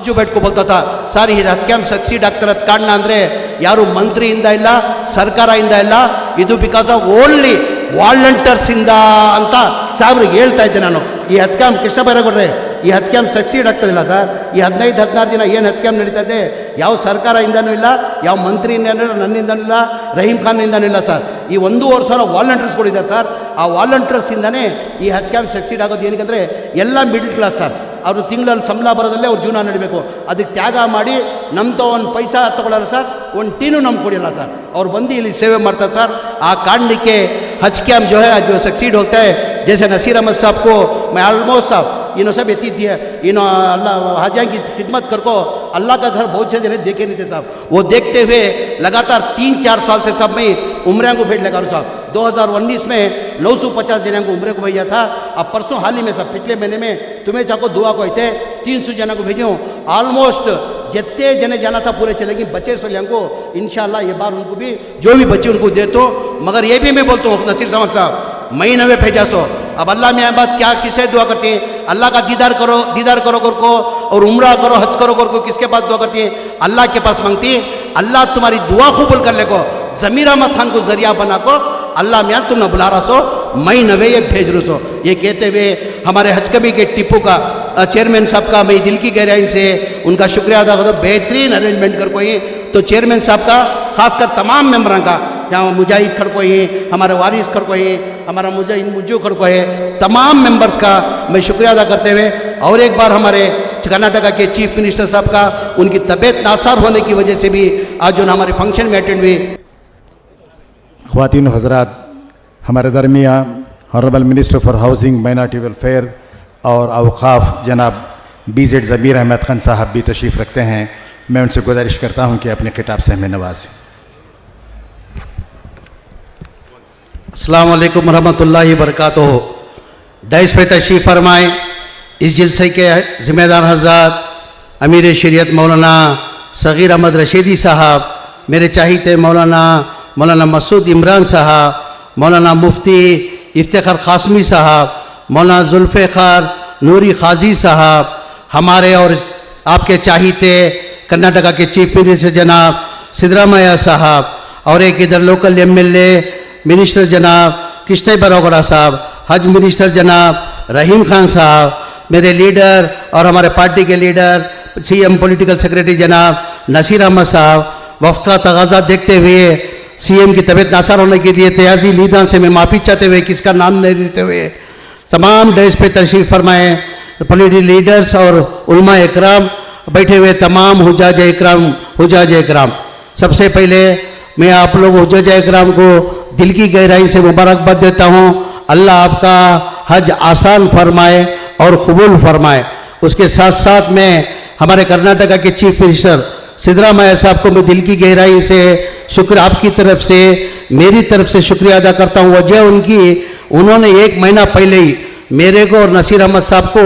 ರಾಜು ಬೆಟ್ಕೊ बोलता था ಸರ್ ಈ ಹಜ್ ಕ್ಯಾಂಪ್ ಸಕ್ಸೀಡ್ ಆಗ್ತಿರೋದು ಕಾರಣ ಅಂದರೆ ಯಾರು ಮಂತ್ರಿಯಿಂದ ಇಲ್ಲ ಸರ್ಕಾರದಿಂದ ಇಲ್ಲ, ಇದು ಬಿಕಾಸ್ ಆಫ್ ಓನ್ಲಿ ವಾಲಂಟಿಯರ್ಸಿಂದ ಅಂತ ಸಾಹೇಬ್ರಿಗೆ ಹೇಳ್ತಾ ಇದ್ದೆ ನಾನು. ಈ ಹಜ್ ಕ್ಯಾಂಪ್ ಕೃಷ್ಣ ಬೈರೇಗೌಡ್ರೆ, ಈ ಹಜ್ ಕ್ಯಾಂಪ್ ಸಕ್ಸೀಡ್ ಆಗ್ತದಿಲ್ಲ ಸರ್. ಈ 15-16 ದಿನ ಏನು ಹಜ್ ಕ್ಯಾಂಪ್ ನಡೀತಾ ಇದೆ, ಯಾವ ಸರ್ಕಾರದಿಂದನೂ ಇಲ್ಲ, ಯಾವ ಮಂತ್ರಿಯಿಂದನೂ ಇಲ್ಲ, ನನ್ನಿಂದನೂ ಇಲ್ಲ, ರಹೀಂ ಖಾನ್ನಿಂದನೂ ಇಲ್ಲ ಸರ್. ಈ 1,500 ವಾಲಂಟಿಯರ್ಸ್ಗಳಿದ್ದಾರೆ ಸರ್. ಆ ವಾಲಂಟಿಯರ್ಸಿಂದನೇ ಈ ಹಜ್ ಕ್ಯಾಂಪ್ ಸಕ್ಸೀಡ್ ಆಗೋದು. ಏನಕ್ಕೆ ಎಲ್ಲ ಮಿಡ್ಲ್ ಕ್ಲಾಸ್ ಸರ್, ಅವರು ತಿಂಗಳಲ್ಲಿ ಸಂಬಳ ಬರೋದಲ್ಲೇ ಅವ್ರ ಜೀವನ ನಡಿಬೇಕು. ಅದಕ್ಕೆ ತ್ಯಾಗ ಮಾಡಿ ನಮ್ದು ಒಂದು ಪೈಸಾ ತೊಗೊಳ್ಳಲ್ಲ ಸರ್, ಒಂದು ಟೀನು ನಮ್ಗೆ ಕೊಡಿಲ್ಲ ಸರ್. ಅವ್ರು ಬಂದು ಇಲ್ಲಿ ಸೇವೆ ಮಾಡ್ತಾರೆ ಸರ್. ಆ ಕಾರಣಕ್ಕೆ हज कैम्प जो है जो सक्सीड होता है, जैसे नसीर अहमद साहब को मैं ऑलमोस्ट साहब इन्हों सब इतनी दिया, इन्हों अल्लाह हाजिया की खिदमत कर को अल्लाह का घर बहुत से जने देखे नहीं थे साहब. वो देखते हुए लगातार 3-4 साल से सब में उम्र को भेज लगा साहब. 2019 में 950 जना को उम्र को भेजा था. अब परसों हाल ही में सब पिछले महीने में तुम्हें चाको दुआ को थे 300 जना को भेजे हूँ. ऑलमोस्ट जितने जने जाना था पूरे चलेगी. बच्चे सोलियां को इंशाल्लाह ये बार उनको भी जो भी बच्चे उनको दे तो. मगर ये भी मैं बोलता हूँ नसीर समद साहब, महीने में भेजा सो. अब अल्लाह में बात क्या किसे दुआ करती हैं? अल्लाह का दीदार करो कर को और उम्रा करो, हज करो कर को. किसके पास दुआ करती हैं? अल्लाह के पास मांगती है. अल्लाह तुम्हारी दुआ कबूल कर ले को, ज़मीर अहमद खान को जरिया बना को अल्लाह मियाँ तुमने बुला रहा सो, मई नवे ये भेज रो सो. ये कहते हुए हमारे हज कभी के टिप्पू का चेयरमैन साहब का मैं दिल की गहराई से उनका शुक्रिया अदा करो. बेहतरीन अरेंजमेंट कर कोई तो चेयरमैन साहब का खासकर तमाम मेम्बरों का, जहाँ मुजाहिद खड़को है, हमारे वारिस खड़को है, हमारा मुजाहिद मुज्जू खड़को है, तमाम मेंबर्स का मैं शुक्रिया अदा करते हुए और एक बार हमारे कर्नाटका के चीफ मिनिस्टर साहब का उनकी तबीयत नासार होने की वजह से भी आज जो हमारे फंक्शन में अटेंड हुई. ख्वातीन हज़रात, हमारे दरमियाँ honourable minister for housing, minority welfare और अवकाफ जनाब BZ ज़मीर अहमद खान साहब भी तशरीफ़ रखते हैं. मैं उनसे गुजारिश करता हूं कि अपने खिताब से हमें नवाजें. अस्सलाम वालेकुम रहमतुल्लाहि बरकातुहू. डाइस पे तशरीफ़ फरमाएँ. इस जलसे के ज़िम्मेदार हज़रात अमीर शरीयत मौलाना सग़ीर अहमद रशीदी साहब, मेरे चाहते मौलाना मसूद इमरान साहब, मौलाना मुफ्ती इफ्तिखार क़ासमी साहब, मौलाना जुल्फ़िकार नूरी क़ाज़ी साहब, हमारे और आपके चाहते कर्नाटका के चीफ मिनिस्टर जनाब सिद्धरामैया साहब, और एक इधर लोकल MLA मिनिस्टर जनाब कृष्ण बरोगड़ा साहब, हज मिनिस्टर जनाब रहीम खान साहब, मेरे लीडर और हमारे पार्टी के लीडर CM पॉलिटिकल सेक्रेटरी जनाब नसीर अहमद साहब. वफ़्त का तगाज़ा देखते हुए CM की तबीयत नासार होने के लिए तयाजी लीडर से मैं माफ़ी चाहते हुए किसका नाम नहीं लेते हुए तमाम डेज पे तशरीफ़ फरमाए पॉलिटिकल लीडर्स और उलमा इकराम बैठे हुए तमाम हुजाज इकराम, सबसे पहले मैं आप लोग हुजाज इकराम को दिल की गहराई से मुबारकबाद देता हूँ. अल्लाह आपका हज आसान फरमाए और कबूल फरमाए. उसके साथ साथ मैं हमारे कर्नाटका के चीफ मिनिस्टर सिद्धरामैया साहब को मैं दिल की गहराई से शुक्र आपकी तरफ से मेरी तरफ से शुक्रिया अदा करता हूँ. वजह उनकी, उन्होंने 1 महीना पहले ही मेरे को और नसीर अहमद साहब को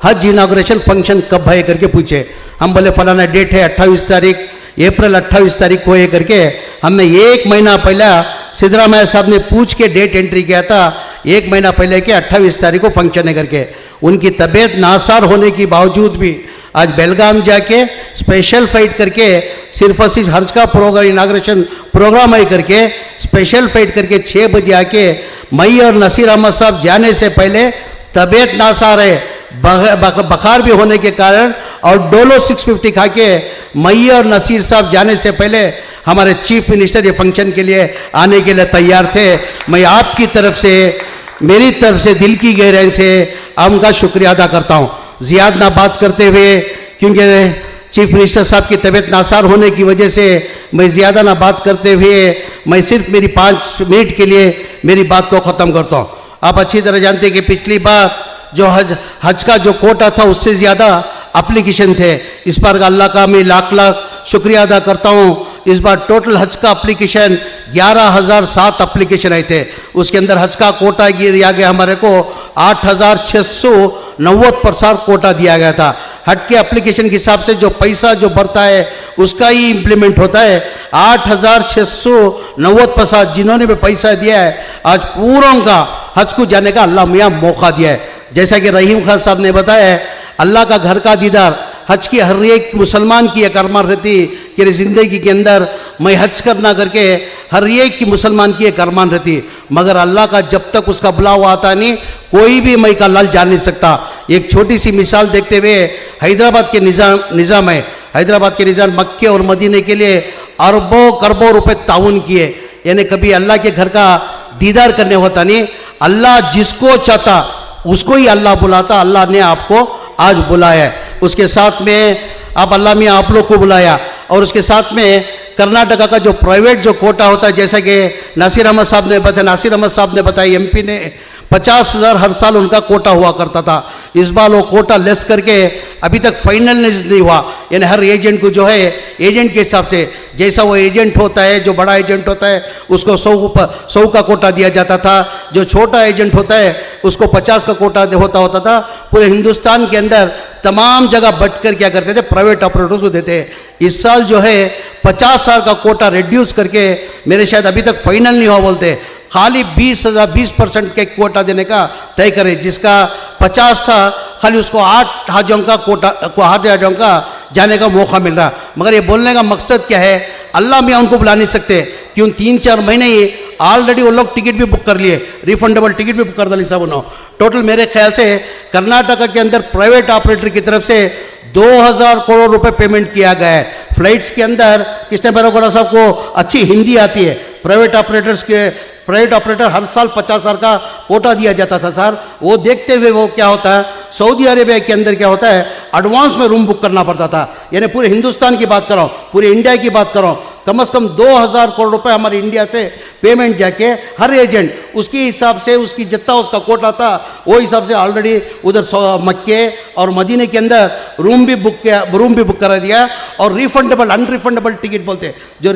हज इनाग्रेशन फंक्शन कब है करके पूछे. हम बोले फलाना डेट है 28 तारीख अप्रैल 28 तारीख को है करके. हमने 1 महीना पहले सिद्धरामैया साहब ने पूछ के डेट एंट्री किया था 1 महीना पहले के 28 तारीख को फंक्शन है करके. उनकी तबीयत नासार होने के बावजूद भी आज बेलगाम जाके स्पेशल फ्लाइट करके सिर्फ और सिर्फ हज का प्रोग्राम इनाग्रेशन प्रोग्राम है करके स्पेशल फ्लाइट करके 6 बजे आके मई और नसीर अहमद साहब जाने से पहले तबीयत नासार है, बुखार भी होने के कारण, और डोलो 650 खा के मई और नसीर साहब जाने से पहले हमारे चीफ मिनिस्टर ये फंक्शन के लिए आने के लिए तैयार थे. मैं आपकी तरफ से मेरी तरफ से दिल की गहराई से उनका शुक्रिया अदा करता हूँ. ज़्यादा ना बात करते हुए, क्योंकि चीफ मिनिस्टर साहब की तबीयत नासार होने की वजह से मैं ज़्यादा ना बात करते हुए मैं सिर्फ मेरी 5 मिनट के लिए मेरी बात को ख़त्म करता हूँ. आप अच्छी तरह जानते हैं कि पिछली बार जो हज का जो कोटा था उससे ज़्यादा एप्लीकेशन थे. इस बार अल्लाह का मैं लाख शुक्रिया अदा करता हूँ. इस बार टोटल हज का एप्लीकेशन 11,007 एप्लीकेशन आए थे. उसके अंदर हज का कोटा दिया गया हमारे को 8,690% कोटा दिया गया था. हज के एप्लीकेशन के हिसाब से जो पैसा जो बढ़ता है उसका ही इम्प्लीमेंट होता है. 8,690% जिन्होंने भी पैसा दिया है आज पूरों का हज को जाने का अल्लाह मियाँ मौका दिया है. जैसा कि रहीम खान साहब ने बताया है, अल्लाह का घर का दीदार हज की हर एक मुसलमान की एक अरमान रहती कि ज़िंदगी के अंदर मैं हज करना करके हर एक की मुसलमान की एक अरमान रहती, मगर अल्लाह का जब तक उसका बुलावा आता नहीं कोई भी मई का लाल जान नहीं सकता। एक छोटी सी मिसाल देखते हुए हैदराबाद के निज़ाम है, हैदराबाद के निज़ाम मक्के और मदीने के लिए अरबों करबों रुपए ताउन किए, यानी कभी अल्लाह के घर का दीदार करने होता नहीं, अल्लाह जिसको चाहता उसको ही अल्लाह बुलाता। अल्लाह ने आपको आज बुलाया है, उसके साथ में आप अल्लाह में आप लोग को बुलाया, और उसके साथ में कर्नाटका का जो प्राइवेट जो कोटा होता है, जैसा कि नासिर अहमद साहब ने बताया एमपी ने 50,000 हर साल उनका कोटा हुआ करता था। इस बार वो कोटा लेस करके अभी तक फाइनलाइज नहीं हुआ, यानी हर एजेंट को जो है एजेंट के हिसाब से जैसा वो एजेंट होता है, जो बड़ा एजेंट होता है उसको 100 का कोटा दिया जाता था, जो छोटा एजेंट होता है उसको 50 का कोटा होता था। पूरे हिंदुस्तान के अंदर तमाम जगह बट कर क्या करते थे, प्राइवेट ऑपरेटर्स को देते। इस साल जो है 50,000 का कोटा रिड्यूस करके मेरे शायद अभी तक फाइनल नहीं हुआ बोलते, खाली 20% के कोटा देने का तय करे, जिसका 50 था खाली उसको 8 हाजियों का कोटा 8 हाजियों का जाने का मौका मिल रहा। मगर ये बोलने का मकसद क्या है, अल्लाह मियाँ उनको बुला नहीं सकते, क्यों 3-4 महीने ही ऑलरेडी वो लोग टिकट भी बुक कर लिए, रिफंडेबल टिकट भी बुक कर दिया साहब उन्होंने। टोटल मेरे ख्याल से कर्नाटका के अंदर प्राइवेट ऑपरेटर की तरफ से 2,000 करोड़ रुपए पेमेंट किया गया है। फ्लाइट्स के अंदर किसने बरोगड़ा साहब को अच्छी हिंदी आती है, प्राइवेट ऑपरेटर हर साल 50,000 का कोटा दिया जाता था सर। वो देखते हुए वो क्या होता है, सऊदी अरेबिया के अंदर क्या होता है, एडवांस में रूम बुक करना पड़ता था। यानी पूरे हिंदुस्तान की बात कर रहा हूँ, पूरे इंडिया की बात कर रहा हूँ, कम से कम 2,000 करोड़ रुपए हमारे इंडिया से पेमेंट जाके हर एजेंट उसके हिसाब से उसकी जितना उसका कोटा था वो हिसाब से ऑलरेडी उधर मक्के और मदीने के अंदर रूम भी बुक करा दिया। और रिफंडेबल अनरिफंडेबल टिकट बोलते, जो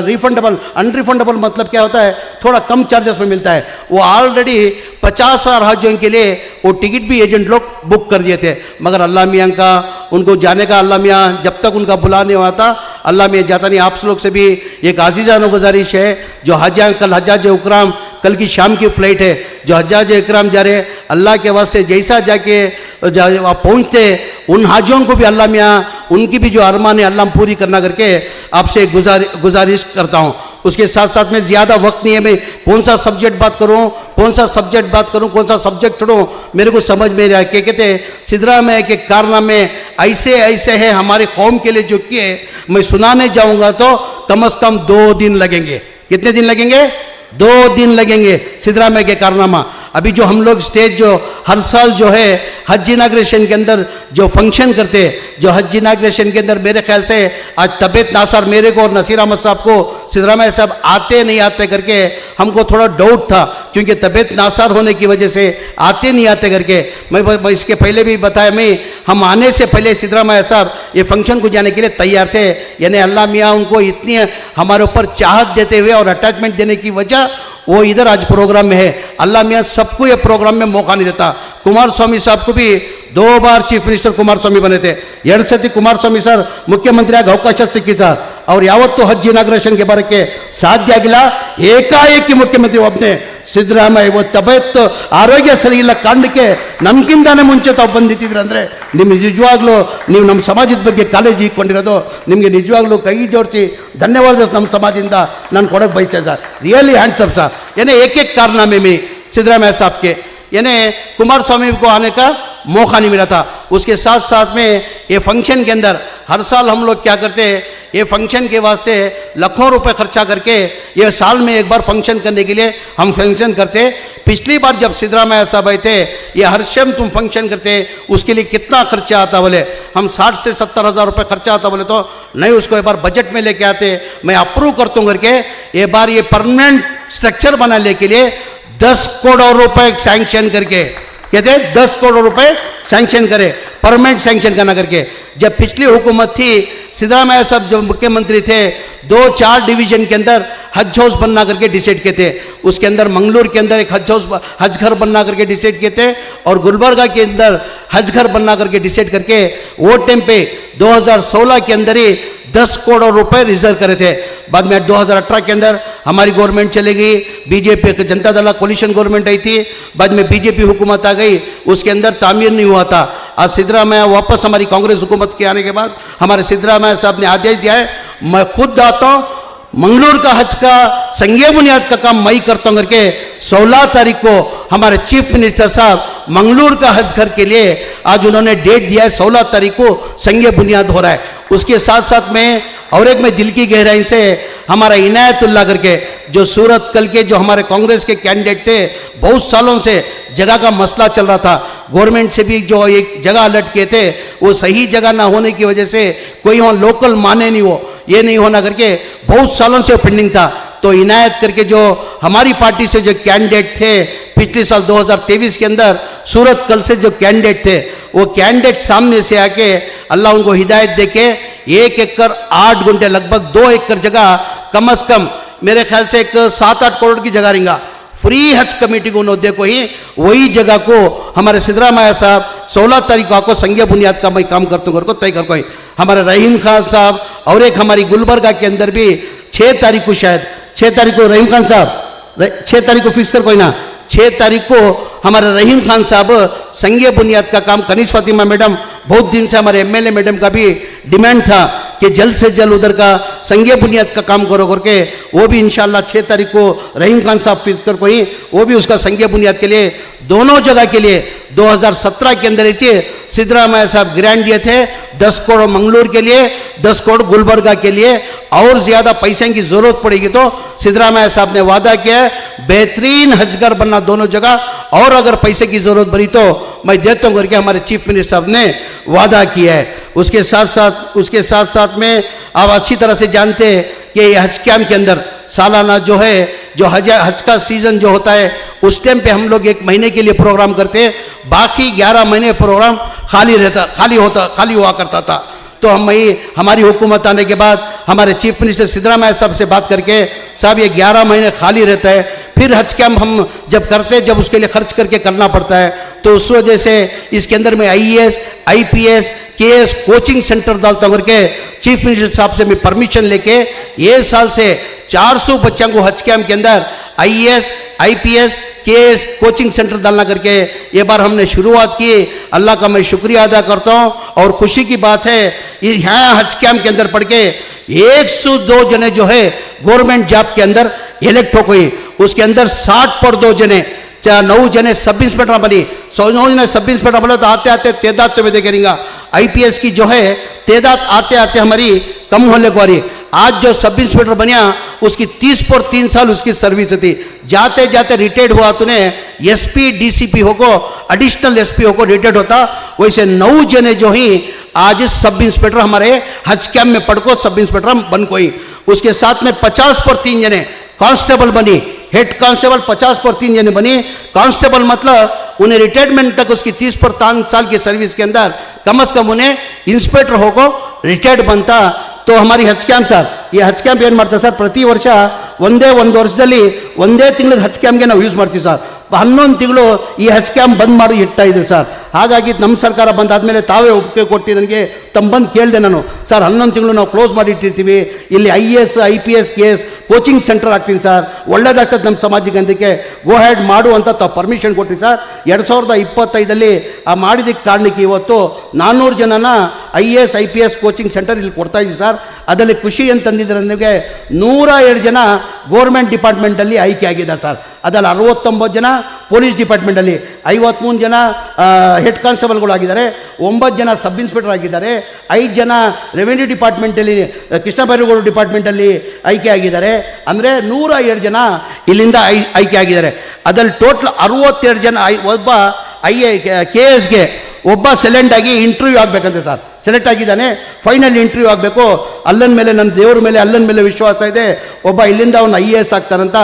रिफंडेबल अनरिफंडेबल मतलब क्या होता है, थोड़ा कम चार्जेस में मिलता है, वो ऑलरेडी 50,000 हाजियों के लिए वो टिकट भी एजेंट लोग बुक कर दिए थे। मगर अल्लाह मियाँ का उनको जाने का, अल्लाह मियाँ जब तक उनका बुलाने आता अल्लाह मियाँ जाता नहीं। आप लोग से भी एक आजीज़ाना गुजारिश है, जो कल हज्जाज इकराम कल की शाम की फ़्लाइट है, जो हज्जाज इकराम जा रहे, अल्लाह के वास्ते जैसा जाके आप पहुँचते उन हाजियों को भी अल्लाह मियाँ उनकी भी जो अरमान है अल्लाह पूरी करना करके आपसे गुजारिश करता हूँ। उसके साथ साथ में ज़्यादा वक्त नहीं है, मैं कौन सा सब्जेक्ट बात करूँ, कौन सा सब्जेक्ट छोड़ूँ, मेरे को समझ में रहा। क्या कहते हैं सिदरा में के कारनामे ऐसे हैं हमारे कौम के लिए जो किए, मैं सुनाने जाऊँगा तो कम से कम 2 दिन लगेंगे। कितने दिन लगेंगे? 2 दिन लगेंगे सिदरा में के कारनामा। अभी जो हम लोग स्टेज जो हर साल जो है हज इनाग्रेशन के अंदर जो फंक्शन करते, जो हज इनाग्रेशन के अंदर मेरे ख्याल से आज तबीयत नासार मेरे को और नसीर अहमद साहब को सिदरा में साहब आते नहीं आते करके हमको थोड़ा डाउट था, क्योंकि तबीयत नासार होने की वजह से आते नहीं आते करके मैं इसके पहले भी बताया, हम आने से पहले सिदरा में साहब ये फंक्शन को जाने के लिए तैयार थे। यानी अल्लाह मियाँ उनको इतनी हमारे ऊपर चाहत देते हुए और अटैचमेंट देने की वजह वो इधर आज प्रोग्राम में है। अल्लाह मियाँ सबको ये प्रोग्राम में मौका नहीं देता। कुमार स्वामी साहब को भी 2 बार चीफ मिनिस्टर कुमार स्वामी बने थे, 2 सತಿ कुमार स्वामी सर ಮುಖ್ಯಮಂತ್ರಿ ಆಗಿ ಅವಕಾಶ ಸಿಕ್ಕಿ ಸರ್, ಅವ್ರು ಯಾವತ್ತೂ ಹಜ್ ಇನಾಗ್ರೇಷನ್ಗೆ ಬರೋಕ್ಕೆ ಸಾಧ್ಯ ಆಗಿಲ್ಲ। ಏಕಾಏಕಿ ಮುಖ್ಯಮಂತ್ರಿ ಒಬ್ಬನೇ ಸಿದ್ದರಾಮಯ್ಯ ಇವತ್ತು ತಬೆತ್ತು ಆರೋಗ್ಯ ಸರಿ ಇಲ್ಲ ಕಾರಣಕ್ಕೆ ನಮ್ಗಿಂತಾನೆ ಮುಂಚೆ ತಾವು ಬಂದಿತ್ತಿದ್ರೆ ಅಂದರೆ ನಿಮಗೆ ನಿಜವಾಗ್ಲೂ ನೀವು ನಮ್ಮ ಸಮಾಜದ ಬಗ್ಗೆ ಕಾಳಜಿ ಇಟ್ಕೊಂಡಿರೋದು ನಿಮಗೆ ನಿಜವಾಗ್ಲೂ ಕೈ ಜೋಡಿಸಿ ಧನ್ಯವಾದ ನಮ್ಮ ಸಮಾಜದಿಂದ ನಾನು ಕೊಡೋಕ್ಕೆ ಬಯಸ್ತಾ ಸರ್। रियली हैंडसम साहब, यानी एक कारनामे में सिद्धरामैया साहब के यानी कुमार स्वामी को आने का मौका नहीं मिला था। उसके साथ साथ में ये फंक्शन के अंदर हर साल हम लोग क्या करते हैं, ये फंक्शन के वास्ते लाखों रुपए खर्चा करके ये साल में एक बार फंक्शन करने के लिए हम फंक्शन करते। पिछली बार जब सिद्धरामैया साहब आए थे, ये हर शम तुम फंक्शन करते उसके लिए कितना खर्चा आता बोले, हम 60 से 70 हज़ार रुपये खर्चा आता बोले तो नहीं, उसको एक बार बजट में लेके आते, मैं अप्रूव करता हूँ करके ये बार ये परमानेंट स्ट्रक्चर बनाने के लिए 10 करोड़ रुपए सैंक्शन करके कहते 10 करोड़ रुपए सैंक्शन करे, परमानेंट सैंक्शन करना करके। जब पिछली हुकूमत थी सिद्धरामैया साहब जब मुख्यमंत्री थे 2-4 डिवीजन के अंदर हज हाउस बनना करके डिसाइड किए थे। उसके अंदर मंगलूर के अंदर एक हज घर बनना करके डिसाइड किए थे और गुलबर्गा के अंदर हज घर बनना करके डिसाइड करके वो टाइम पे 2016 के अंदर ही 10 करोड़ रुपए रिजर्व करे थे। बाद में 2018 के अंदर हमारी गवर्नमेंट चली गई, BJP Janata Dal coalition government आई थी, बाद में बीजेपी हुकूमत आ गई, उसके अंदर तामीर नहीं हुआ था। आज सिद्धरामैया वापस हमारी कांग्रेस हुकूमत के आने के बाद हमारे सिद्धरामैया साहब ने आदेश दिया है, मैं खुद आता हूँ, मंगलूर का हज का संघीय बुनियाद का काम मैं ही करता हूँ करके 16 तारीख को हमारे चीफ मिनिस्टर साहब मंगलूर का हज घर के लिए आज उन्होंने डेट दिया है, 16 तारीख को संघीय बुनियाद हो रहा है। उसके साथ साथ में और एक मैं दिल की गहराई से हमारा इनायतुल्लाह करके जो सूरत कल के जो हमारे कांग्रेस के कैंडिडेट थे, बहुत सालों से जगह का मसला चल रहा था, गवर्नमेंट से भी जो एक जगह अलर्ट किए थे वो सही जगह ना होने की वजह से कोई वहाँ लोकल माने नहीं, हो ये नहीं होना करके बहुत सालों से पेंडिंग था। तो इनायत करके जो हमारी पार्टी से जो कैंडिडेट थे पिछले साल 2023 के अंदर सूरत कल से जो कैंडिडेट थे वो कैंडिडेट सामने से आके अल्लाह उनको हिदायत दे के 1 एकड़ 8 गुंठे लगभग 2 एकड़ जगह कम से कम मेरे ख्याल से एक 7-8 करोड़ की जगह रहेगा फ्री हज कमेटी को उन्होंने को ही वही जगह को हमारे सिद्धरामैया साहब 16 तारीख को संघीय बुनियाद का मैं काम करता हूँ तय कर कोई हमारे रहीम खान साहब और एक हमारी गुलबर्गा के अंदर भी 6 तारीख को शायद 6 तारीख को रहीम खान साहब 6 तारीख को फिक्स कर कोई ना 6 तारीख को हमारे रहीम खान साहब संघीय बुनियाद का काम कनीज फातिमा मैडम बहुत दिन से हमारे एमएलए मैडम का भी डिमांड था कि जल्द से जल्द उधर का संघीय बुनियाद का काम करो करके वो भी इंशाल्लाह 6 तारीख को रहीम खान साहब फिक्स कर कोई वो भी उसका संघीय बुनियाद के लिए दोनों जगह के लिए 2017 के अंदर सिद्धरामैया साहब ग्रांट दिए थे 10 करोड़ मंगलूर के लिए 10 करोड़ गुलबर्गा के लिए और ज्यादा पैसे की जरूरत पड़ेगी तो सिद्धरामैया साहब ने वादा किया है बेहतरीन हजगर बनना दोनों जगह और अगर पैसे की जरूरत पड़ी तो मैं देता हूँ करके हमारे चीफ मिनिस्टर साहब ने वादा किया है। उसके साथ साथ में आप अच्छी तरह से जानते हैं कि ये हज कैम्प के अंदर सालाना जो है जो हज का सीजन जो होता है उस टाइम पे हम लोग 1 महीने के लिए प्रोग्राम करते हैं, बाकी 11 महीने प्रोग्राम खाली हुआ करता था। तो हमारी हुकूमत आने के बाद हमारे चीफ मिनिस्टर सिद्धरामैया साहब से बात करके साहब ये 11 महीने खाली रहता है, फिर हज कैम्प हम जब करते हैं जब उसके लिए खर्च करके करना पड़ता है, तो उस वजह से इसके अंदर में IAS IPS KS coaching centre डालता हूँ करके चीफ मिनिस्टर साहब से मैं परमिशन लेके ये साल से 400 बच्चों को हज कैम्प के अंदर IAS IPS KS coaching centre डालना करके ये बार हमने शुरुआत की। अल्लाह का मैं शुक्रिया अदा करता हूँ और खुशी की बात है यहाँ हज कैम्प के अंदर पढ़ के 102 जने जो है गवर्नमेंट जॉब के अंदर इलेक्ट हो गई, उसके अंदर 60 पर 2 जने 9 जने सब इंस्पेक्टर बनी, 9 जने सब इंस्पेक्टर बने तो आते आते तादाद तो मैं देखेंगे IPS की जो है तादाद आते आते हमारी कम होने को आ रही। आज जो सब इंस्पेक्टर बनिया उसकी 30 पर 3 साल उसकी सर्विस थी, जाते जाते रिटायर्ड हुआ तो SP DCP होको एडिशनल SP होको रिटायर्ड होता, वैसे 9 जने जो ही आज सब इंस्पेक्टर हमारे हज कैम्प में पढ़ को सब इंस्पेक्टर बन कोई। उसके साथ में 50 पर 3 जने कांस्टेबल बनी, हेड कांस्टेबल 50 पर 3 जने बनी। कांस्टेबल मतलब उन्हें रिटायरमेंट तक उसकी 30 पर 3 साल की सर्विस के अंदर कम से कम उन्हें इंस्पेक्टर होको रिटायर्ड बनता। तो हमारी हज कैम्प सर ये हज कैम्प ಏನು ಮಾಡ್ತಾರೆ ಸರ್, ಪ್ರತಿ ವರ್ಷ ಒಂದೇ ವರ್ಷದಲ್ಲಿ ಒಂದೇ ತಿಂಗಳಿಗೆ ಹಜ್ ಕ್ಯಾಂಪ್ಗೆ ನಾವು ಯೂಸ್ ಮಾಡ್ತೀವಿ ಸರ್, 11 ತಿಂಗಳು ಈ ಹಜ್ ಕ್ಯಾಂಪ್ ಬಂದ್ ಮಾಡಿ ಇಡ್ತಾ ಇದ್ದೀವಿ ಸರ್। ಹಾಗಾಗಿ ನಮ್ಮ ಸರ್ಕಾರ ಬಂದಾದ್ಮೇಲೆ ತಾವೇ ಒಪ್ಪಿಗೆ ಕೊಟ್ಟು ನನಗೆ ತಮ್ಮ ಬಂದು ಕೇಳಿದೆ ನಾನು, ಸರ್ 11 ತಿಂಗಳು ನಾವು ಕ್ಲೋಸ್ ಮಾಡಿ ಇಟ್ಟಿರ್ತೀವಿ, ಇಲ್ಲಿ IAS IPS KS coaching centre ಆಗ್ತೀನಿ ಸರ್, ಒಳ್ಳೇದಾಗ್ತದೆ ನಮ್ಮ ಸಮಾಜಕ್ಕೆ ಅದಕ್ಕೆ ಗೋ ಹ್ಯಾಡ್ ಮಾಡು ಅಂತ ತಾವು ಪರ್ಮಿಷನ್ ಕೊಟ್ರಿ ಸರ್। 2025 ಆ ಮಾಡಿದ್ದಕ್ಕೆ ಕಾರಣಕ್ಕೆ ಇವತ್ತು 400 ಜನನ IAS IPS ಕೋಚಿಂಗ್ ಸೆಂಟರ್ ಇಲ್ಲಿ ಕೊಡ್ತಾ ಇದ್ದೀವಿ ಸರ್। ಅದರಲ್ಲಿ ಖುಷಿ ಅಂತಂದಿದ್ರೆ ನನಗೆ 102 ಜನ ಗೌರ್ಮೆಂಟ್ ಡಿಪಾರ್ಟ್ಮೆಂಟಲ್ಲಿ ಆಯ್ಕೆ ಆಗಿದ್ದಾರೆ ಸರ್, ಅದರಲ್ಲಿ 69 ಜನ ಪೊಲೀಸ್ ಡಿಪಾರ್ಟ್ಮೆಂಟಲ್ಲಿ, 53 ಜನ ಹೆಡ್ ಕಾನ್ಸ್ಟೇಬಲ್ಗಳು ಆಗಿದ್ದಾರೆ, 9 ಜನ ಸಬ್ ಇನ್ಸ್ಪೆಕ್ಟರ್ ಆಗಿದ್ದಾರೆ, 5 ಜನ ರೆವಿನ್ಯೂ ಡಿಪಾರ್ಟ್ಮೆಂಟಲ್ಲಿ ಕೃಷ್ಣ ಬೈರೇಗೌಡ ಡಿಪಾರ್ಟ್ಮೆಂಟಲ್ಲಿ ಆಯ್ಕೆ ಆಗಿದ್ದಾರೆ, ಅಂದರೆ 102 ಜನ ಇಲ್ಲಿಂದ ಆಯ್ಕೆ ಆಗಿದ್ದಾರೆ। ಅದರಲ್ಲಿ ಟೋಟಲ್ 62 ಜನ ಒಬ್ಬ KSಗೆ ಒಬ್ಬ ಸೆಲೆಕ್ಟ್ ಆಗಿ ಇಂಟರ್ವ್ಯೂ ಆಗಬೇಕಂತೆ ಸರ್, ಸೆಲೆಕ್ಟ್ ಆಗಿದ್ದಾನೆ, ಫೈನಲ್ ಇಂಟರ್ವ್ಯೂ ಆಗಬೇಕು। ಅಲ್ಲನ ಮೇಲೆ ನನ್ನ ದೇವ್ರ ಮೇಲೆ ಅಲ್ಲನ ಮೇಲೆ ವಿಶ್ವಾಸ ಇದೆ, ಒಬ್ಬ ಇಲ್ಲಿಂದ ಅವನು IAS ಆಗ್ತಾರಂತ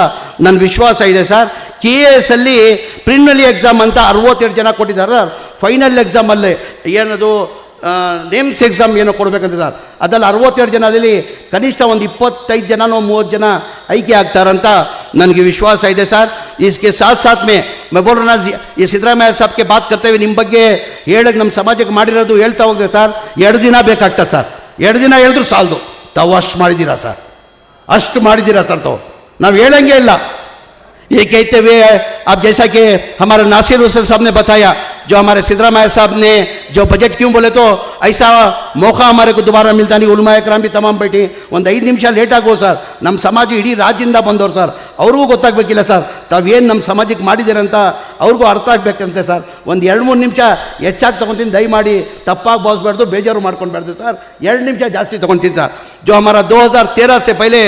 ನನ್ನ ವಿಶ್ವಾಸ ಇದೆ ಸರ್। KS ಅಲ್ಲಿ ಪ್ರಿಲಿಮಿನರಿ ಎಕ್ಸಾಮ್ ಅಂತ 62 ಜನ ಕೊಟ್ಟಿದ್ದಾರೆ ಸರ್, ಫೈನಲ್ ಎಕ್ಸಾಮಲ್ಲಿ ಏನದು ನೇಮ್ಸ್ ಎಕ್ಸಾಮ್ ಏನೋ ಕೊಡಬೇಕಂತ ಸರ್, ಅದರಲ್ಲಿ 62 ಜನದಲ್ಲಿ ಕನಿಷ್ಠ ಒಂದು 25 ಜನನೋ 30 ಜನ ಆಯ್ಕೆ ಆಗ್ತಾರಂತ ನನಗೆ ವಿಶ್ವಾಸ ಇದೆ ಸರ್। इसके साथ साथ में मैं बोल रहा ना ये सिद्धरामैया साहब के बात करते हुए ನಿಮ್ಮ ಬಗ್ಗೆ ಹೇಳಕ್ಕೆ ನಮ್ಮ ಸಮಾಜಕ್ಕೆ ಮಾಡಿರೋದು ಹೇಳ್ತಾ ಹೋದ್ರೆ ಸರ್ 2 ದಿನ ಬೇಕಾಗ್ತದೆ ಸರ್, 2 ದಿನ ಹೇಳಿದ್ರು ಸಾಲದು, ತಾವು ಅಷ್ಟು ಮಾಡಿದ್ದೀರಾ ಸರ್, ಅಷ್ಟು ಮಾಡಿದ್ದೀರಾ ಸರ್, ತಾವು ನಾವು ಹೇಳಂಗೆ ಇಲ್ಲ। ये कहते हुए अब जैसा कि हमारा नासिर हुसैन साहब ने बताया जो हमारे सिद्धरामैया साहब ने जो बजट क्यों बोले तो ऐसा मौका हमारे को दोबारा मिलता नहीं उलमा इकराम भी तमाम बैठी ಒಂದು 5 ನಿಮಿಷ ಲೇಟ್ ಆಗೋ ಸರ್ ನಮ್ಮ ಸಮಾಜ ಇಡೀ ರಾಜ್ಯದಿಂದ ಬಂದವರು ಸರ್ ಅವ್ರಿಗೂ ಗೊತ್ತಾಗಬೇಕಿಲ್ಲ ಸರ್ ತಾವೇನು ನಮ್ಮ ಸಮಾಜಕ್ಕೆ ಮಾಡಿದ್ದೀರಂತ ಅವ್ರಿಗೂ ಅರ್ಥ ಆಗಬೇಕಂತೆ ಸರ್ ಒಂದು 2-3 ನಿಮಿಷ ಹೆಚ್ಚಾಗಿ ತೊಗೊತೀನಿ ದಯಮಾಡಿ ತಪ್ಪಾಗಿ ಭಾವಿಸ್ಬಾರ್ದು ಬೇಜಾರು ಮಾಡ್ಕೊಳ್ಬಾರ್ದು ಸರ್ 2 ನಿಮಿಷ ಜಾಸ್ತಿ ತೊಗೊತೀನಿ सर जो हमारा 2013 से पहले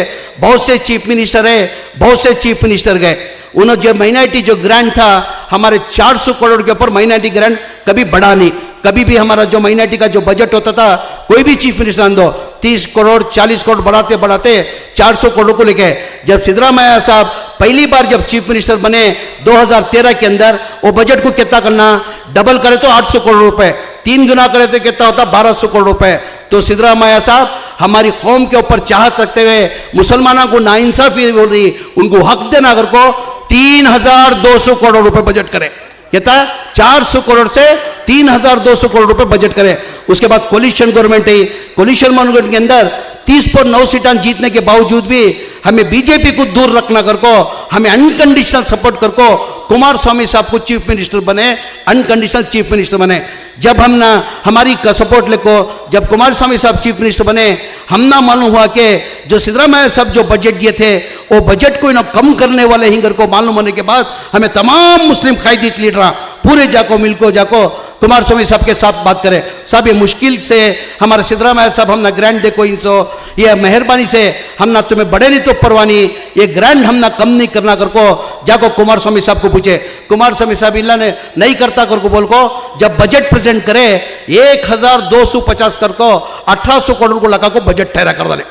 बहुत से चीफ मिनिस्टर है बहुत से चीफ मिनिस्टर गए उन्होंने जो माइनॉरिटी जो ग्रांट था हमारे 400 करोड़ के ऊपर माइनॉरिटी ग्रांट कभी बढ़ा नहीं कभी भी हमारा जो माइनॉरिटी का जो बजट होता था कोई भी चीफ मिनिस्टर दो 30 करोड़ 40 करोड़ बढ़ाते बढ़ाते 400 करोड़ को लेके जब सिद्धरामैया साहब पहली बार जब चीफ मिनिस्टर बने 2013 के अंदर वो बजट को कितना करना डबल करे तो 800 करोड़ रुपए 3 गुना करे तो कितना होता 1200 करोड़ रुपए तो सिद्धरामैया साहब हमारी कौम के ऊपर चाहत रखते हुए मुसलमानों को नाइंसाफी बोल रही उनको हक देना अगर को 3200 करोड़ रुपए बजट करे कितना 400 करोड़ से 3200 करोड़ रुपए बजट करे उसके बाद कोलिशन गवर्नमेंट है कोलिशन गवर्नमेंट के अंदर 30 पर 9 सीटें जीतने के बावजूद भी हमें बीजेपी को दूर रखना कर को हमें अनकंडीशनल सपोर्ट कर को कुमार स्वामी साहब को चीफ मिनिस्टर बने अनकंडीशनल चीफ मिनिस्टर बने जब हम ना हमारी सपोर्ट लेको जब कुमार स्वामी साहब चीफ मिनिस्टर बने हम ना मालूम हुआ कि जो सिद्धरामैया साहब जो बजट दिए थे वो बजट को इन्हों कम करने वाले हिंगर को मालूम होने के बाद हमें तमाम मुस्लिम कायदी लीडर पूरे जाको मिलको जाको कुमार स्वामी साहब के साथ बात करें साहब ये मुश्किल से हमारे सिद्धरामैया साहब हम ना ग्रांट देखो इनसो ये मेहरबानी से हम ना तुम्हें बड़े नहीं तो परवानी ये ग्रांट हम ना कम नहीं करना कर को जाको कुमार स्वामी साहब को पूछे कुमार स्वामी साहब इल्ला ने नहीं करता कर को बोल को जब बजट प्रेजेंट करे 1250 कर को 1800 करोड़ को लगा को बजट ठहरा कर दे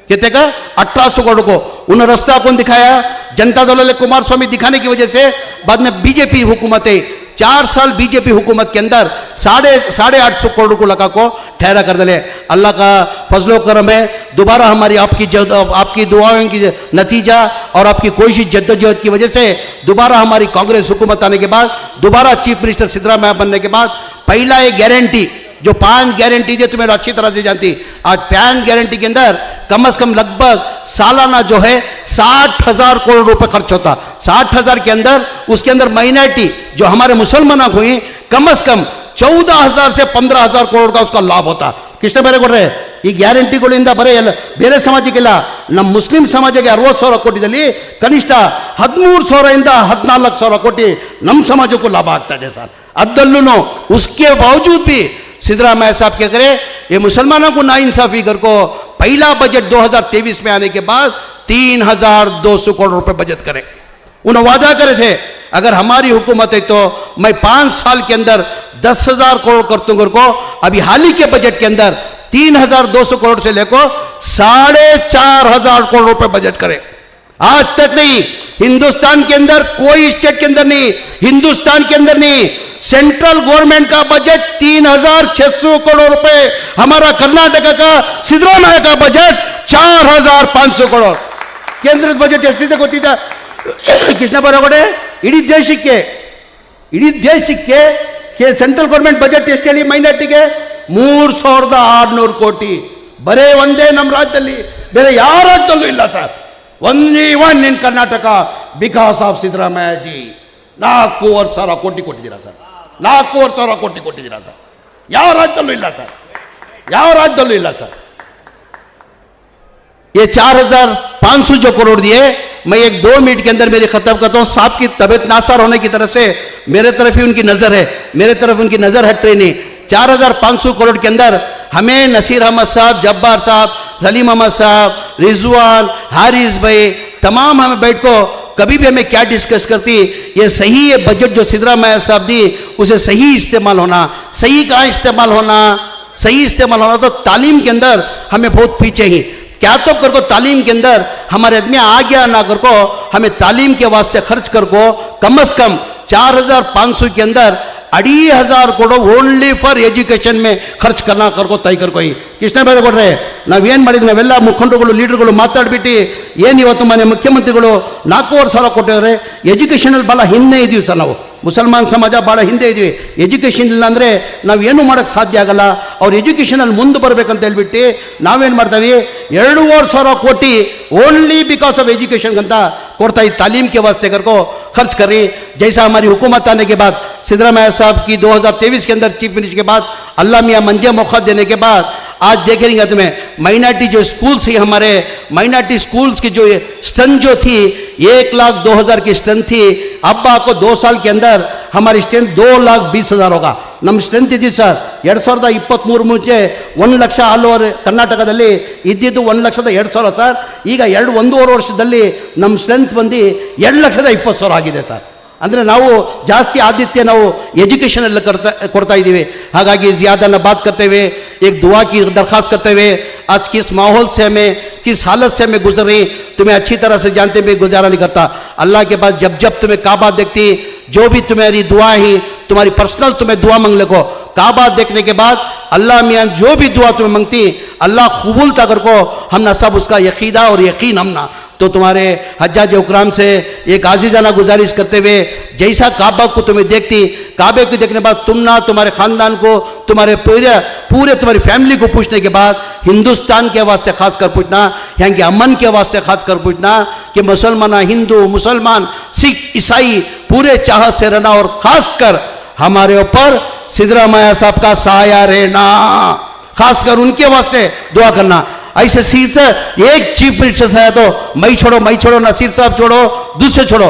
कितने का 1800 करोड़ को उन्होंने रास्ता कौन दिखाया जनता दल ने कुमार स्वामी दिखाने की वजह से बाद में बीजेपी हुकूमत है 4 साल बीजेपी हुकूमत के अंदर 850 करोड़ को लगा को ठहरा कर दे अल्लाह का फजलो करम है दोबारा हमारी आपकी दुआओं की नतीजा और आपकी कोशिश जद्दोजहद की वजह से दोबारा हमारी कांग्रेस हुकूमत आने के बाद दोबारा चीफ मिनिस्टर सिद्धरामैया बनने के बाद पहला एक गारंटी जो 5 गारंटी थी तुम्हें अच्छी तरह से जानती आज 5 गारंटी के अंदर कम से कम लगभग सालाना जो है 60,000 करोड़ रुपए खर्च होता 60,000 के अंदर उसके अंदर माइनॉरिटी जो हमारे मुसलमान हुई कम से कम 14,000 से 15,000 करोड़ का उसका लाभ होता किसने ಬೇರೆ ಕೊಡ್ರೆ ಈ ಗ್ಯಾರಂಟಿಗಳಿಂದ ಬರೇ ಬೇರೆ ಸಮಾಜಕ್ಕೆಲ್ಲ ನಮ್ಮ ಮುಸ್ಲಿಂ ಸಮಾಜಕ್ಕೆ 60,000 ಕೋಟಿದಲ್ಲಿ ಕನಿಷ್ಠ 13,000 ಇಂದ 14,000 ಕೋಟಿ ನಮ್ಮ ಸಮಾಜಕ್ಕೂ ಲಾಭ ಆಗ್ತಾ ಇದೆ ಸರ್ ಅದಲ್ಲೂ उसके बावजूद भी सिद्धरामैया साहब क्या करे ये मुसलमानों को नाइंसाफी कर को पहला बजट 2023 में आने के बाद 3,200 करोड़ रुपए बजट करे उन्होंने वादा करे थे अगर हमारी हुकूमत है तो मैं 5 साल के अंदर 10,000 करोड़ कर दूंगा को अभी हाल ही के बजट के अंदर 3,200 करोड़ से लेकर 4,500 करोड़ रुपए बजट करे आज तक नहीं हिंदुस्तान के अंदर कोई स्टेट के अंदर नहीं हिंदुस्तान के अंदर नहीं सेंट्रल गवर्नमेंट का बजट 3,600 करोड़ रुपए हमारा कर्नाटक का सिद्धरामैया का बजट 4,500 करोड़ केंद्र बजट ಎಷ್ಟಿದೆ ಗೊತ್ತಿದೆ ಕೃಷ್ಣ ಬರಗಡೆ ಇಡೀ ದೇಶಕ್ಕೆ ಸೆಂಟ್ರಲ್ ಗವರ್ನಮೆಂಟ್ ಬಜೆಟ್ ಎಷ್ಟು ಹೇಳಿ ಮೈನಾರಿಟಿಗೆ 3,600 ಕೋಟಿ ಬರೇ ಒಂದೇ ನಮ್ಮ ರಾಜ್ಯದಲ್ಲಿ ಬೇರೆ ಯಾವ ರಾಜ್ಯದಲ್ಲೂ ಇಲ್ಲ sir only one in Karnataka because of Siddaramaiah G 4,500 ಕೋಟಿ ಕೊಟ್ಟಿದ್ದೀರಾ ಸರ್ 4,500 ಕೋಟಿ ಕೊಟ್ಟಿದ್ದೀರಾ ಸರ್ ಯಾವ ರಾಜ್ಯದಲ್ಲೂ ಇಲ್ಲ ಸರ್ ये 4,500 जो करोड़ दिए मैं 1-2 मिनट के अंदर मेरी खत्म करता हूं साहब की तबीयत नासार होने की तरफ से मेरे तरफ ही उनकी नजर है मेरे तरफ उनकी नजर है ट्रेनी 4,500 करोड़ के अंदर हमें नसीर अहमद साहब जब्बार साहब सलीम अहमद साहब रिजवान हारिस भाई तमाम हमें बैठ को कभी भी हमें क्या डिस्कस करती ये सही ये बजट जो सिद्धरामैया साहब दी उसे सही इस्तेमाल होना सही कहाँ इस्तेमाल होना तो तालीम के अंदर हमें बहुत पीछे ही क्या तो कर को तालीम के अंदर हमारे आदमी आ गया ना कर को हमें तालीम के वास्ते खर्च कर को कम से कम 4,500 के अंदर 2,500 करोड़ ओनली फॉर एजुकेशन में खर्च करना कर को तय कर कोई किसने ಬೇರೆ ಕೊಡ್ರೆ ನಾವೇನು ಮಾಡಿದ್ವಿ ನಾವೆಲ್ಲ ಮುಖಂಡರುಗಳು ಲೀಡರ್ಗಳು ಮಾತಾಡ್ಬಿಟ್ಟು ಏನು ಇವತ್ತು ಮನೆ ಮುಖ್ಯಮಂತ್ರಿಗಳು 4,500 ಕೊಟ್ಟಿದ್ದಾರೆ ಎಜುಕೇಷನಲ್ಲಿ ಭಾಳ ಹಿಂದೆ ಇದೀವಿ ಸರ್ ನಾವು ಮುಸಲ್ಮಾನ್ ಸಮಾಜ ಭಾಳ ಹಿಂದೆ ಇದೀವಿ ಎಜುಕೇಷನ್ ಇಲ್ಲ ಅಂದರೆ ನಾವು ಏನು ಮಾಡೋಕ್ಕೆ ಸಾಧ್ಯ ಆಗಲ್ಲ ಅವ್ರು ಎಜುಕೇಷನಲ್ಲಿ ಮುಂದೆ ಬರಬೇಕಂತ ಹೇಳ್ಬಿಟ್ಟು ನಾವೇನು ಮಾಡ್ತೀವಿ 2,500 ಕೋಟಿ ಓನ್ಲಿ ಬಿಕಾಸ್ ಆಫ್ ಎಜುಕೇಷನ್ ಅಂತ ಕೊಡ್ತಾ ಈ ತಾಲೀಮ್ के वास्ते कर को खर्च कर रही हैं। जैसा हमारी हुकूमत आने के बाद सिद्धरामैया साहब की 2023 के अंदर चीफ मिनिस्टर के बाद अल्लाह मियाँ मंजे मौका देने के बाद आज देखेंगे तुम्हें माइनॉरिटी जो स्कूल्स ही हमारे माइनॉरिटी स्कूल्स की जो स्ट्रेंथ जो थी 1,02,000 की स्ट्रेंथ थी, अब आपको 2 साल के अंदर हमारी स्ट्रेंथ 2,20,000 होगा. ನಮ್ಮ ಸ್ಟ್ರೆಂತ್ ಇದೆ ಸರ್. 2023 ಮುಂಚೆ 1 ಲಕ್ಷ ಆಲ್ ಓವರ್ ಕರ್ನಾಟಕದಲ್ಲಿ ಇದ್ದಿದ್ದು 1,02,000 ಸರ್. ಈಗ 1.5 ವರ್ಷದಲ್ಲಿ ನಮ್ಮ ಸ್ಟ್ರೆಂತ್ ಬಂದು 2,20,000 ಆಗಿದೆ ಸರ್. ಅಂದರೆ ನಾವು ಜಾಸ್ತಿ ಆದ್ಯತೆ ನಾವು ಎಜುಕೇಷನ್ ಎಲ್ಲ ಕೊಡ್ತಾ ಇದ್ದೀವಿ. ಹಾಗಾಗಿ ज़्यादा बात करते हुए एक दुआ की दरख्वास्त करते हुए आज किस माहौल से हमें किस हालत से हमें गुजर रही तुम्हें अच्छी तरह से जानते हुए गुजारा नहीं करता. अल्लाह के पास जब जब तुम्हें काबा देखती जो भी तुम्हारी दुआ ही तुम्हारी पर्सनल तुम्हें दुआ मांग ले को काबा देखने के बाद अल्लाह मियाँ जो भी दुआ तुम्हें मांगती अल्लाह कबूल तक को हमना सब उसका यकीदा और यकीन हमना. तो तुम्हारे हज्जाज उकराम से एक आजीजाना गुजारिश करते हुए जैसा काबा को तुम्हें देखती काबे को देखने के बाद तुम ना तुम्हारे ख़ानदान को तुम्हारे पूरे तुम्हारी फैमिली को पूछने के बाद हिंदुस्तान के वास्ते खास कर पूछना, यहाँ के अमन के वास्ते खास कर पूछना कि मुसलमान हिंदू मुसलमान सिख ईसाई पूरे चाहत से रहना और ख़ास कर हमारे ऊपर सिद्धरामैया साहब का साया रहना, खासकर उनके वास्ते दुआ करना. ऐसे सिर्फ एक चीफ मिनिस्टर है तो मैं छोड़ो नसीर साहब छोड़ो दूसरे छोड़ो,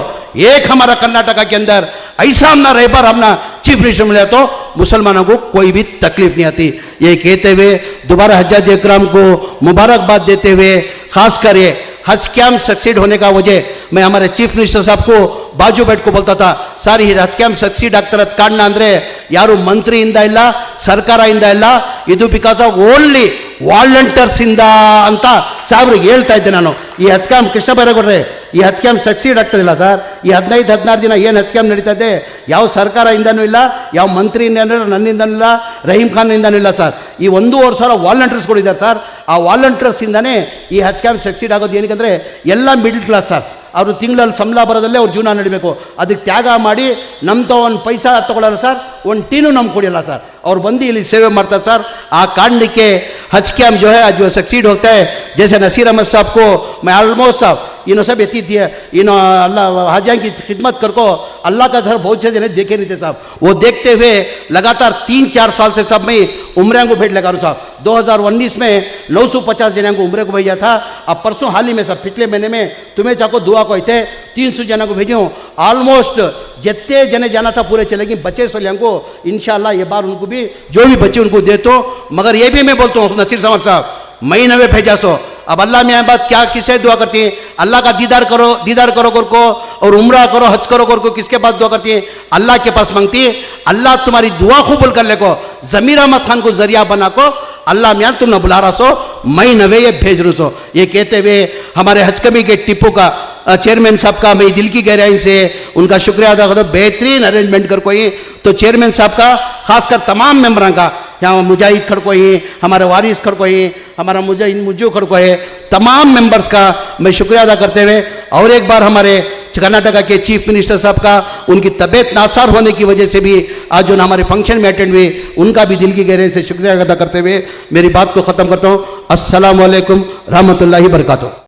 एक हमारा कर्नाटका के अंदर ऐसा हमना रह पर हमना चीफ मिनिस्टर मिला तो मुसलमानों को कोई भी तकलीफ नहीं आती. ये कहते हुए दोबारा हज्जाज इकराम को मुबारकबाद देते हुए खासकर ये हज कैम्प सक्सीड होने का वजह मैं हमारे चीफ मिनिस्टर साहब को बाजू बैठ को बोलता था, सर ಈ ಹಜ್ ಕ್ಯಾಂಪ್ ಸಕ್ಸೀಡ್ ಆಗ್ತಿರೋದು ಕಾರಣ ಅಂದರೆ ಯಾರು ಮಂತ್ರಿಯಿಂದ ಇಲ್ಲ ಸರ್ಕಾರದಿಂದ ಇಲ್ಲ, ಇದು ಬಿಕಾಸ್ ಆಫ್ ಓನ್ಲಿ ವಾಲಂಟಿಯರ್ಸ್ ಇಂದ ಅಂತ ಸಾಹೇಬ್ರಿಗೆ ಹೇಳ್ತಾ ಇದ್ದೆ ನಾನು. ಈ ಹಜ್ ಕ್ಯಾಂಪ್ ಕೃಷ್ಣ ಬೈರೇಗೌಡ್ರೆ ಈ ಹಜ್ ಕ್ಯಾಂಪ್ ಸಕ್ಸೀಡ್ ಆಗ್ತದಿಲ್ಲ ಸರ್. ಈ 15-16 ದಿನ ಏನು ಹಜ್ ಕ್ಯಾಂಪ್ ನಡೀತಾ ಇದೆ ಯಾವ ಸರ್ಕಾರದಿಂದನೂ ಇಲ್ಲ, ಯಾವ ಮಂತ್ರಿಯಿಂದ ನನ್ನಿಂದನೂ ಇಲ್ಲ, ರಹೀಮ್ ಖಾನ್ನಿಂದನೂ ಇಲ್ಲ ಸರ್. ಈ 1,500 ವಾಲಂಟಿಯರ್ಸ್ಗಳಿದ್ದಾರೆ ಸರ್. ಆ ವಾಲಂಟಿಯರ್ಸಿಂದನೇ ಈ ಹಜ್ ಕ್ಯಾಂಪ್ ಸಕ್ಸೀಡ್ ಆಗೋದು. ಏನಕ್ಕೆ ಎಲ್ಲ ಮಿಡಲ್ ಕ್ಲಾಸ್ ಸರ್, ಅವರು ತಿಂಗಳಲ್ಲಿ ಸಂಬಳ ಬರೋದಲ್ಲೇ ಅವ್ರ ಜೀವನ ನಡಿಬೇಕು. ಅದಕ್ಕೆ ತ್ಯಾಗ ಮಾಡಿ ನಮ್ಮ ಒಂದು ಪೈಸಾ ತೊಗೊಳ್ಳಲ್ಲ ಸರ್, ಒಂದು ಟೀನು ನಮ್ಗೆ ಕೊಡಿಲ್ಲ ಸರ್. ಅವ್ರು ಬಂದು ಇಲ್ಲಿ ಸೇವೆ ಮಾಡ್ತಾರೆ ಸರ್. ಆ ಕಾರಣಕ್ಕೆ हज कैम्प जो है आज जो सक्सीड होता है, जैसे नसीर अहमद साहब को मैं ऑलमोस्ट साहब इन्हों सब इतनी थी इन्हों अल्लाह हाजियाँ की खिदमत कर को अल्लाह का घर बहुत से जने देखे नहीं थे साहब. वो देखते हुए लगातार 3-4 साल से सब मैं उम्र को भेज लगा रहा साहब. 2019 में 950 जने को उम्र को भेजा था. अब परसों हाल ही में सब पिछले महीने में तुम्हें चाहो दुआ को थे 300 जना को भेजूँ. ऑलमोस्ट जितने जने जाना था पूरे चलेंगे. बच्चे सोलियाँ को इंशाल्लाह ये बार उनको भी जो भी बच्चे उनको दे तो. मगर ये भी मैं बोलता हूँ नसीर साहब मैं नवे भेजा सो. अब अल्लाह में बात क्या किसे दुआ करती हैं, अल्लाह का दीदार करो कर को और उम्रा करो हज करो कर को किसके पास दुआ करती हैं, अल्लाह के पास मांगती है. अल्लाह तुम्हारी दुआ कबूल कर ले को ज़मीर अहमद खान को जरिया बना को अल्लाह मियाँ तुम न बुला रहा सो मैं नवे ये भेज रहा सो. ये कहते हुए हमारे हज कमी के टिप्पू का चेयरमैन साहब का मैं दिल की गहराई से उनका शुक्रिया अदा करता हूँ. बेहतरीन अरेंजमेंट कर कोई तो चेयरमैन साहब का खासकर तमाम मेम्बरों का, यहाँ मुजाहिद खड़को ही हमारे वारिस खड़को ही हमारा मुजू खड़को है, तमाम मेंबर्स का मैं शुक्रिया अदा करते हुए और एक बार हमारे कर्नाटका के चीफ मिनिस्टर साहब का उनकी तबीयत नासार होने की वजह से भी आज जो हमारे फंक्शन में अटेंड हुए उनका भी दिल की गहराई से शुक्रिया अदा करते हुए मेरी बात को ख़त्म करता हूँ. अस्सलामु अलैकुम रहमतुल्लाहि बरकातुहू.